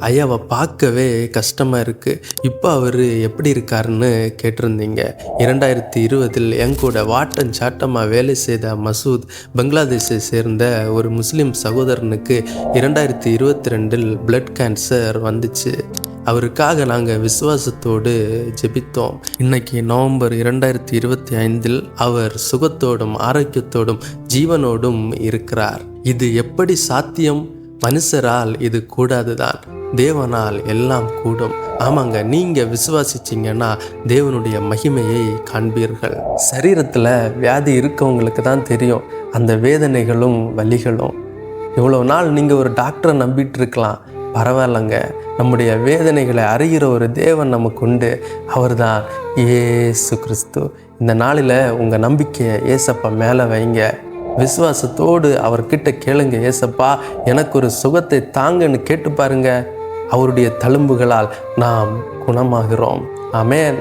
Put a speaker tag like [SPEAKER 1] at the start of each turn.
[SPEAKER 1] ஐயாவை பார்க்கவே கஷ்டமாக இருக்குது, இப்போ அவர் எப்படி இருக்காருன்னு கேட்டிருந்தீங்க. 2020 என் கூட வாட்டன் சாட்டமாக வேலை செய்த மசூத் பங்களாதேஷை சேர்ந்த ஒரு முஸ்லீம் சகோதரனுக்கு 2022 பிளட் கேன்சர் வந்துச்சு. அவருக்காக நாங்கள் விசுவாசத்தோடு ஜெபித்தோம். இன்னைக்கு நவம்பர் 2025 அவர் சுகத்தோடும் ஆரோக்கியத்தோடும் ஜீவனோடும் இருக்கிறார். இது எப்படி சாத்தியம்? மனுஷரால் இது கூடாதுதான், தேவனால் எல்லாம் கூடும். ஆமாங்க, நீங்கள் விசுவாசிச்சிங்கன்னா தேவனுடைய மகிமையை காண்பீர்கள். சரீரத்தில் வியாதி இருக்கவங்களுக்கு தான் தெரியும் அந்த வேதனைகளும் வலிகளும். இவ்வளோ நாள் நீங்கள் ஒரு டாக்டரை நம்பிட்டு இருக்கலாம், பரவாயில்லைங்க, நம்முடைய வேதனைகளை அறிகிற ஒரு தேவன் நமக்கு உண்டு. அவர் தான் இயேசு கிறிஸ்து. இந்த நாளில் உங்கள் நம்பிக்கையை ஏசப்பா மேலே வைங்க. விசுவாசத்தோடு அவர்கிட்ட கேளுங்க, ஏசப்பா எனக்கு ஒரு சுகத்தை தாங்கன்னு கேட்டு பாருங்க. அவருடைய தழும்புகளால் நாம் குணமாகிறோம். ஆமென்.